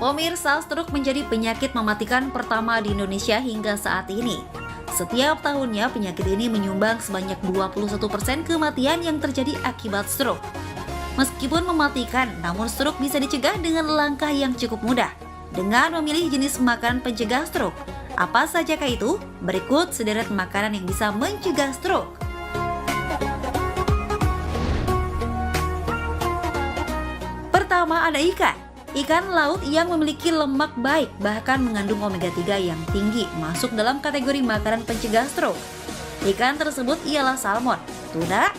Pemirsa, stroke menjadi penyakit mematikan pertama di Indonesia hingga saat ini. Setiap tahunnya penyakit ini menyumbang sebanyak 21% kematian yang terjadi akibat stroke. Meskipun mematikan, namun stroke bisa dicegah dengan langkah yang cukup mudah, dengan memilih jenis makanan pencegah stroke. Apa sajakah itu? Berikut sederet makanan yang bisa mencegah stroke. Pertama ada ikan. Ikan laut yang memiliki lemak baik bahkan mengandung omega 3 yang tinggi masuk dalam kategori makanan pencegah stroke. Ikan tersebut ialah salmon, tuna,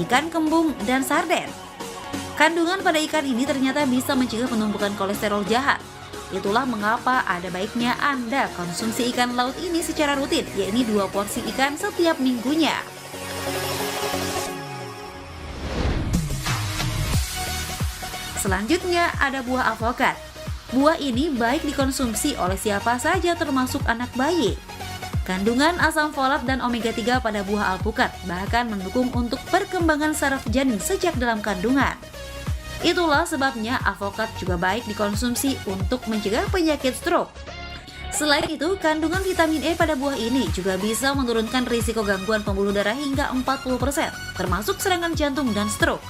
ikan kembung, dan sarden. Kandungan pada ikan ini ternyata bisa mencegah penumpukan kolesterol jahat. Itulah mengapa ada baiknya Anda konsumsi ikan laut ini secara rutin, yakni 2 porsi ikan setiap minggunya. Selanjutnya ada buah alpukat. Buah ini baik dikonsumsi oleh siapa saja termasuk anak bayi. Kandungan asam folat dan omega 3 pada buah alpukat bahkan mendukung untuk perkembangan saraf janin sejak dalam kandungan. Itulah sebabnya alpukat juga baik dikonsumsi untuk mencegah penyakit stroke. Selain itu, kandungan vitamin E pada buah ini juga bisa menurunkan risiko gangguan pembuluh darah hingga 40%, termasuk serangan jantung dan stroke.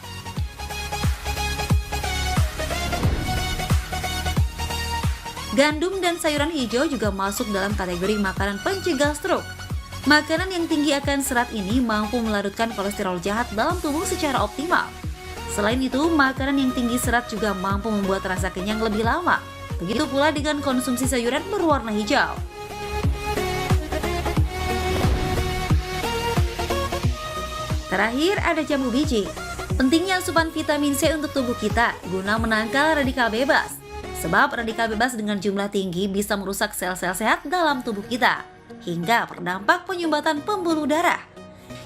Gandum dan sayuran hijau juga masuk dalam kategori makanan pencegah stroke. Makanan yang tinggi akan serat ini mampu melarutkan kolesterol jahat dalam tubuh secara optimal. Selain itu, makanan yang tinggi serat juga mampu membuat rasa kenyang lebih lama. Begitu pula dengan konsumsi sayuran berwarna hijau. Terakhir ada jambu biji. Pentingnya asupan vitamin C untuk tubuh kita guna menangkal radikal bebas. Sebab radikal bebas dengan jumlah tinggi bisa merusak sel-sel sehat dalam tubuh kita, hingga berdampak penyumbatan pembuluh darah.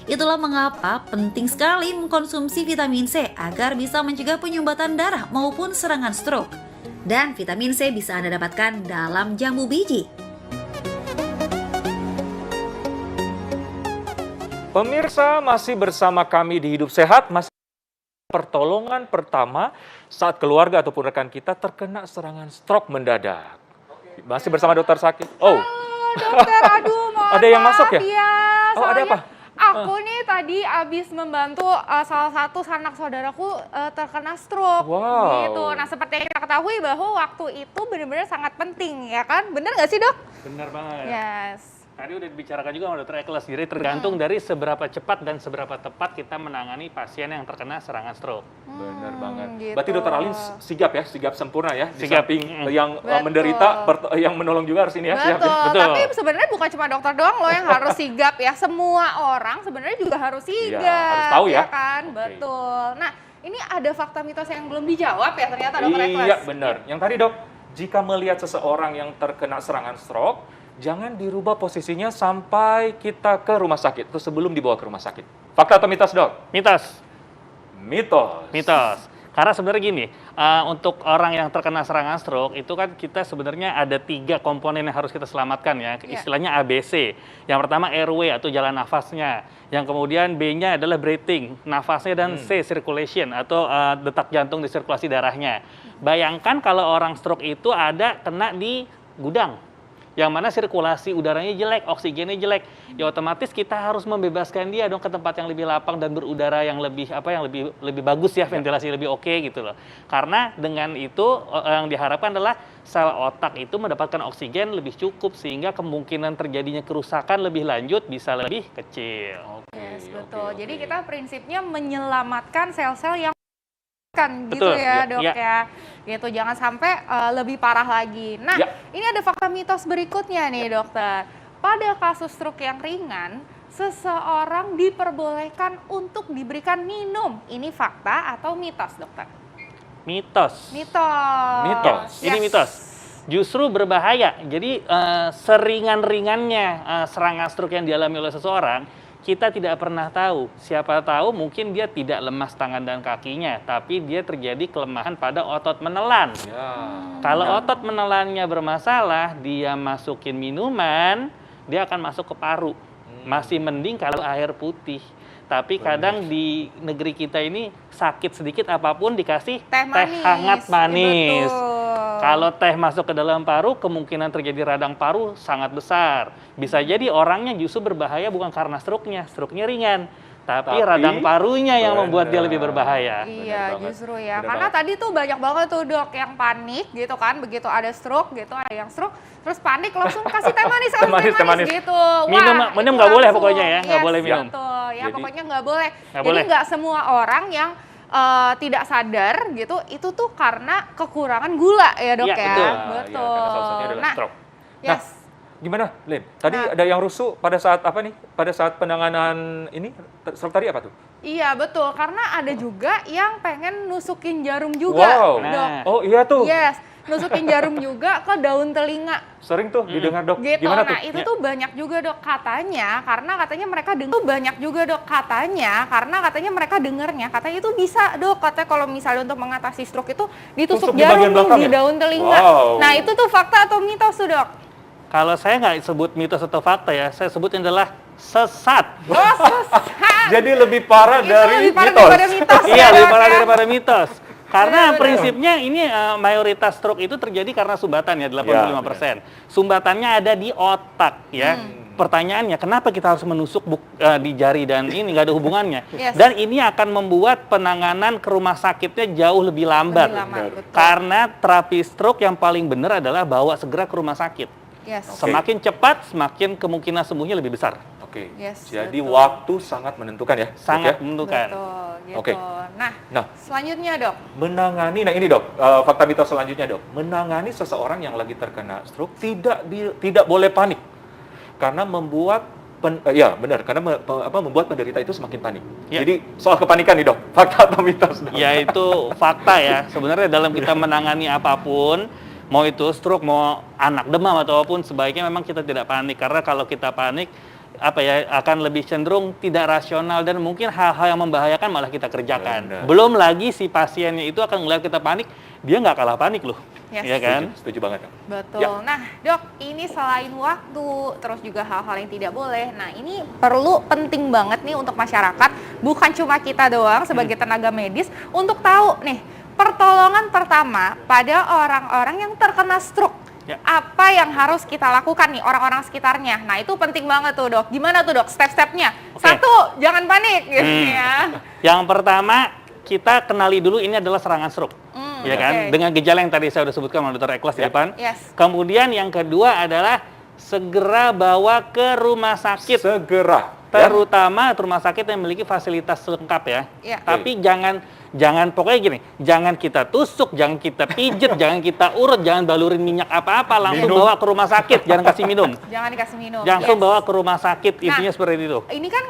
Itulah mengapa penting sekali mengkonsumsi vitamin C agar bisa mencegah penyumbatan darah maupun serangan stroke. Dan vitamin C bisa Anda dapatkan dalam jambu biji. Pemirsa, masih bersama kami di Hidup Sehat, masih pertolongan pertama saat keluarga ataupun rekan kita terkena serangan stroke mendadak. Masih bersama Dokter Sakit. Oh, halo dokter, aduh mohon ada yang masuk ya? Iya, oh, ada apa? Aku nih tadi abis membantu salah satu sanak saudaraku terkena stroke. Wow. Gitu. Nah seperti yang kita ketahui bahwa waktu itu benar-benar sangat penting, ya kan? Bener nggak sih dok? Benar banget. Yes. Tadi udah dibicarakan juga sama Dokter Eklas, jadi tergantung dari seberapa cepat dan seberapa tepat kita menangani pasien yang terkena serangan stroke. Benar banget. Gitu. Berarti Dokter Alin sigap ya, sigap sempurna ya. Di Sigap. samping yang menderita, yang menolong juga harus ini ya. Siap, ya. Betul. Tapi sebenarnya bukan cuma dokter doang loh yang harus sigap ya. Semua orang sebenarnya juga harus sigap. Iya, harus tahu ya. Kan? Oke. Betul. Nah, ini ada fakta mitos yang belum dijawab ya ternyata Dokter Eklas. Iya, benar. Yang tadi dok, jika melihat seseorang yang terkena serangan stroke, jangan dirubah posisinya sampai kita ke rumah sakit atau sebelum dibawa ke rumah sakit. Fakta atau mitos, dok? Mitos. Mitos. Mitos. Karena sebenarnya gini, untuk orang yang terkena serangan stroke itu kan kita sebenarnya ada 3 komponen yang harus kita selamatkan ya. Istilahnya ABC. Yang pertama airway atau jalan nafasnya. Yang kemudian B-nya adalah breathing, nafasnya, dan C circulation atau detak jantung di sirkulasi darahnya. Bayangkan kalau orang stroke itu ada kena di gudang, yang mana sirkulasi udaranya jelek, oksigennya jelek, ya otomatis kita harus membebaskan dia dong ke tempat yang lebih lapang dan berudara yang lebih lebih bagus ya, ventilasi lebih oke gitu loh. Karena dengan itu yang diharapkan adalah sel otak itu mendapatkan oksigen lebih cukup sehingga kemungkinan terjadinya kerusakan lebih lanjut bisa lebih kecil. Yes, betul. Jadi kita prinsipnya menyelamatkan sel-sel yang kan gitu Betul, ya dok ya. ya, gitu jangan sampai lebih parah lagi. Nah ini ada fakta mitos berikutnya nih dokter. Pada kasus stroke yang ringan, seseorang diperbolehkan untuk diberikan minum. Ini fakta atau mitos dokter? Mitos. Mitos. Ini mitos. Justru berbahaya. Jadi seringan-ringannya serangan stroke yang dialami oleh seseorang, kita tidak pernah tahu. Siapa tahu mungkin dia tidak lemas tangan dan kakinya, tapi dia terjadi kelemahan pada otot menelan. Ya. Kalau otot menelannya bermasalah, dia masukin minuman, dia akan masuk ke paru. Masih mending kalau air putih. Tapi kadang di negeri kita ini sakit sedikit apapun dikasih Teh manis. hangat manis. Betul. Kalau teh masuk ke dalam paru, kemungkinan terjadi radang paru sangat besar. Bisa jadi orangnya justru berbahaya bukan karena stroke-nya ringan. Tapi radang parunya yang membuat dia lebih berbahaya. Iya, justru ya. Bener Karena banget. tadi tuh banyak banget tuh dok yang panik gitu kan, begitu ada stroke gitu, ada yang stroke, terus panik langsung kasih teh manis, Teh manis. gitu. Minum itu nggak boleh langsung. pokoknya ya, nggak Yes, boleh minum. Betul, ya Jadi- pokoknya nggak boleh. Nggak Jadi boleh. nggak semua orang yang tidak sadar gitu, itu tuh karena kekurangan gula ya dok Iya, ya. betul. Karena salah satunya adalah Nah, stroke. yes. Gimana, Lin? Tadi Nah. ada yang rusuh pada saat apa nih? Pada saat penanganan ini, stroke tadi apa tuh? Iya betul, karena ada juga yang pengen nusukin jarum juga, Wow. dok. Nah. Oh iya tuh, Yes, nusukin jarum juga ke daun telinga. sering tuh didengar dok. Gitu. Gimana tuh? Nah, itu tuh banyak juga dok katanya, karena katanya mereka dengar. Banyak juga dok katanya, karena katanya mereka dengarnya, katanya itu bisa dok, katanya kalau misalnya untuk mengatasi stroke itu ditusuk Tusuk di bagian jarum belakang di ya? daun telinga. Wow. Nah, itu tuh fakta atau mitos tuh dok? Kalau saya nggak sebut mitos atau fakta ya, saya sebutnya adalah sesat. Oh, sesat. Jadi lebih parah Itu dari lebih parah mitos. daripada mitos. Iya, ya, lebih Dok, parah ya? daripada mitos. Karena Benar-benar. prinsipnya ini mayoritas stroke itu terjadi karena sumbatan ya, 85%. Sumbatannya ada di otak ya. Pertanyaannya, kenapa kita harus menusuk di jari dan ini nggak ada hubungannya. Yes. Dan ini akan membuat penanganan ke rumah sakitnya jauh lebih lambat. Lebih lama, betul. Karena terapi stroke yang paling benar adalah bawa segera ke rumah sakit. Yes. Semakin cepat, semakin kemungkinan sembuhnya lebih besar. Oke. Yes, Jadi betul. waktu sangat menentukan ya. Dok, Sangat ya? menentukan. Betul, gitu. Oke. Nah, Selanjutnya dok. menangani, nah ini dok, fakta mitos selanjutnya dok, menangani seseorang yang lagi terkena stroke tidak boleh panik karena membuat membuat penderita itu semakin panik. Ya. Jadi soal kepanikan nih dok, fakta atau mitos dok? Ya itu fakta ya. Sebenarnya dalam kita menangani apapun, mau itu stroke, mau anak demam atau apapun, sebaiknya memang kita tidak panik. Karena kalau kita panik, akan lebih cenderung tidak rasional dan mungkin hal-hal yang membahayakan malah kita kerjakan. Benar. Belum lagi si pasiennya itu akan melihat kita panik, dia nggak kalah panik loh. Yes. Ya kan? Setuju banget dok. Betul. Ya. Nah, dok, ini selain waktu, terus juga hal-hal yang tidak boleh. Nah, ini penting banget nih untuk masyarakat, bukan cuma kita doang sebagai tenaga medis, untuk tahu nih, pertolongan pertama pada orang-orang yang terkena stroke. Ya. Apa yang harus kita lakukan nih, orang-orang sekitarnya. Nah, itu penting banget tuh, dok. Gimana tuh, dok, step-stepnya? Oke. Satu, jangan panik, gitu ya. Yang pertama, kita kenali dulu ini adalah serangan stroke. Ya kan? oke. Dengan gejala yang tadi saya sudah sebutkan sama Dr. Eklas di Ya. depan. Yes. Kemudian yang kedua adalah segera bawa ke rumah sakit. Segera. Terutama rumah sakit yang memiliki fasilitas lengkap ya. Iya. Tapi jangan pokoknya gini, jangan kita tusuk, jangan kita pijet, jangan kita urut, jangan balurin minyak apa-apa, langsung Minum. bawa ke rumah sakit, jangan kasih minum. Jangan dikasih minum. Langsung Yes. bawa ke rumah sakit, intinya seperti itu. Ini kan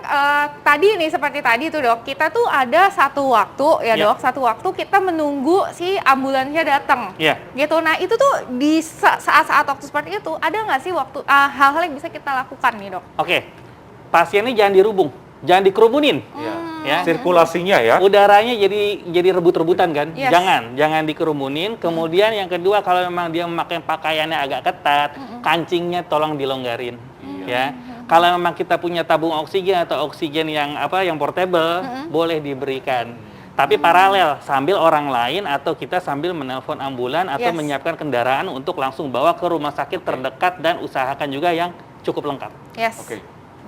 tadi nih seperti tadi tuh dok, kita tuh ada satu waktu ya Ya. dok, satu waktu kita menunggu si ambulansnya datang. Iya. Gitu. Nah itu tuh di saat-saat waktu seperti itu ada nggak sih waktu hal-hal yang bisa kita lakukan nih dok? Oke, pasiennya jangan dirubung, jangan dikerumunin. Ya. Ya. Sirkulasinya ya. Udaranya jadi rebut-rebutan kan? Yes. Jangan dikerumunin. Kemudian yang kedua, kalau memang dia memakai pakaiannya agak ketat, kancingnya tolong dilonggarin. Ya. Kalau memang kita punya tabung oksigen atau oksigen yang portable, boleh diberikan. Tapi paralel sambil orang lain atau kita sambil menelpon ambulan atau Yes. menyiapkan kendaraan untuk langsung bawa ke rumah sakit terdekat dan usahakan juga yang cukup lengkap. Yes. Oke.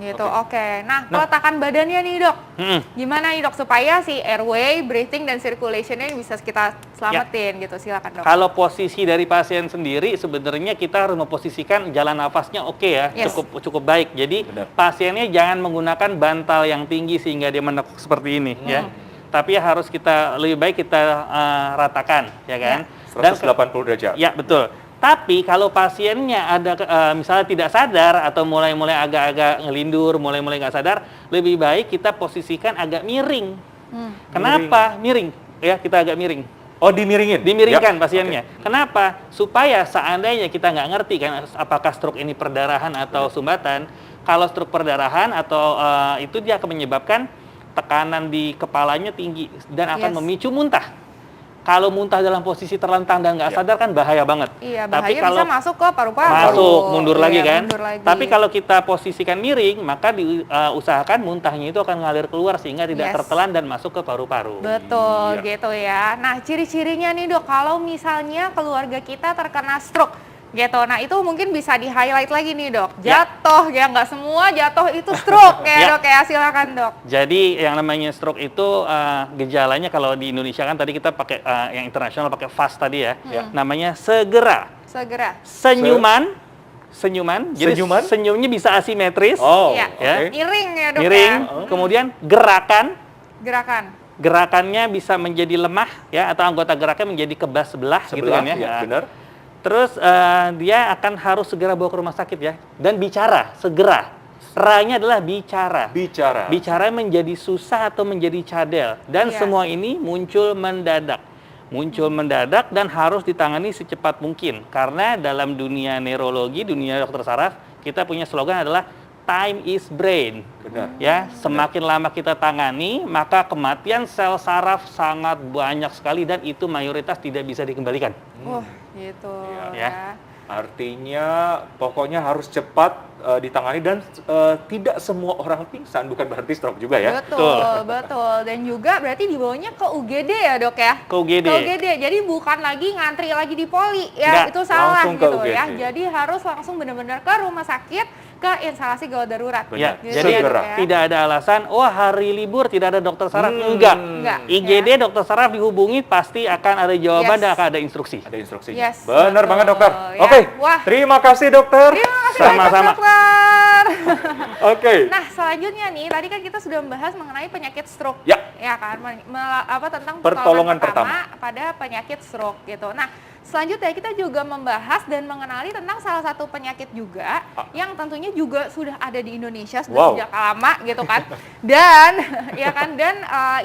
Gitu. Oke. Oke. Nah peletakan badannya nih dok, Mm-mm. gimana nih dok supaya si airway, breathing dan circulationnya bisa kita selamatin gitu? Silakan dok. Kalau posisi dari pasien sendiri, sebenarnya kita harus memposisikan jalan nafasnya oke ya, Yes. cukup baik. Jadi Benar. pasiennya jangan menggunakan bantal yang tinggi sehingga dia menekuk seperti ini ya. Tapi harus lebih baik kita ratakan, ya kan? Dan 180 derajat. ya betul. Tapi kalau pasiennya ada misalnya tidak sadar atau mulai-mulai agak-agak ngelindur, mulai-mulai nggak sadar, lebih baik kita posisikan agak miring. Kenapa miring? Ya kita agak miring. Oh, dimiringin? Dimiringkan Ya. pasiennya. Kenapa? Supaya seandainya kita nggak ngerti kan apakah stroke ini perdarahan atau sumbatan. Kalau stroke perdarahan atau itu dia akan menyebabkan tekanan di kepalanya tinggi dan akan Yes. memicu muntah. kalau muntah dalam posisi terlentang dan nggak sadar kan bahaya banget. Iya, Tapi bahaya kalau bisa masuk ke paru-paru. masuk, mundur Iya, lagi kan. mundur lagi. Tapi kalau kita posisikan miring, maka diusahakan muntahnya itu akan ngalir keluar sehingga tidak Yes. tertelan dan masuk ke paru-paru. Betul, Iya. gitu ya. Nah, ciri-cirinya nih dok, kalau misalnya keluarga kita terkena stroke, gitu. Nah, itu mungkin bisa di-highlight lagi nih dok. Ya. Jatuh, ya nggak semua jatuh itu stroke ya Ya. dok ya. Silakan dok. Jadi yang namanya stroke itu gejalanya kalau di Indonesia kan tadi kita pakai yang internasional pakai FAST tadi ya. Ya. Namanya segera, Segera. senyuman. Jadi Senyuman? senyumnya bisa asimetris, Oh, Iya. oke. Miring ya dok miring. ya. Kemudian gerakan, Gerakannya bisa menjadi lemah ya atau anggota geraknya menjadi kebas sebelah gitu Sebelah, kan ya. ya, Nah, benar. Terus dia akan harus segera bawa ke rumah sakit ya dan bicara segera. Ra-nya adalah bicara. Bicara. Bicara menjadi susah atau menjadi cadel dan Iya. semua ini muncul mendadak. Muncul mendadak dan harus ditangani secepat mungkin karena dalam dunia neurologi, dunia dokter saraf, kita punya slogan adalah time is brain. Benar. Ya, semakin lama kita tangani, maka kematian sel saraf sangat banyak sekali dan itu mayoritas tidak bisa dikembalikan. gitu Iya. ya. Artinya pokoknya harus cepat ditangani dan tidak semua orang pingsan, bukan berarti stroke juga ya. Betul. Dan juga berarti dibawanya ke UGD ya dok ya? Ke UGD. Ke UGD, jadi bukan lagi ngantri lagi di poli Nggak, ya, itu salah langsung ke gitu ya. UGD. Jadi harus langsung benar-benar ke rumah sakit, ke instalasi gawat darurat. Benar. Ya, Gitu jadi ya, dok segera. ya. tidak ada alasan, hari libur tidak ada dokter saraf. Enggak, IGD ya. dokter saraf dihubungi pasti akan ada jawaban Yes. dan akan ada instruksi. Ada instruksinya. Yes, Benar betul. banget dokter. Ya. Oke, Wah. terima kasih dokter. Terima kasih Sama-sama. banyak dokter. Oke. Nah, selanjutnya nih, tadi kan kita sudah membahas mengenai penyakit stroke. Ya. Ya kan, tentang Pertolongan pertama pada penyakit stroke gitu. Nah, selanjutnya kita juga membahas dan mengenali tentang salah satu penyakit juga yang tentunya juga sudah ada di Indonesia sudah Wow. sejak lama gitu kan. Dan ya kan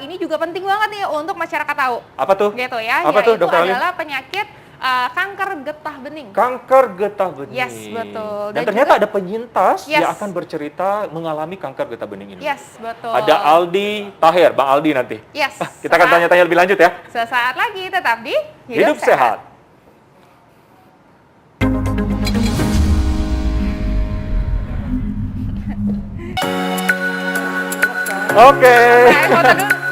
ini juga penting banget nih untuk masyarakat tahu. Apa tuh? Gitu ya. Apa tuh, Yaitu Dokter Alim? adalah penyakit kanker getah bening. Kanker getah bening. Yes, betul. Dan Dan ternyata juga- ada penyintas Yes. yang akan bercerita mengalami kanker getah bening ini. Yes, betul. Ada Aldi Tahir, Bang Aldi nanti. Yes. Kita akan tanya-tanya lebih lanjut ya. Sesaat lagi tetap di Hidup sehat. Oke. Foto dulu.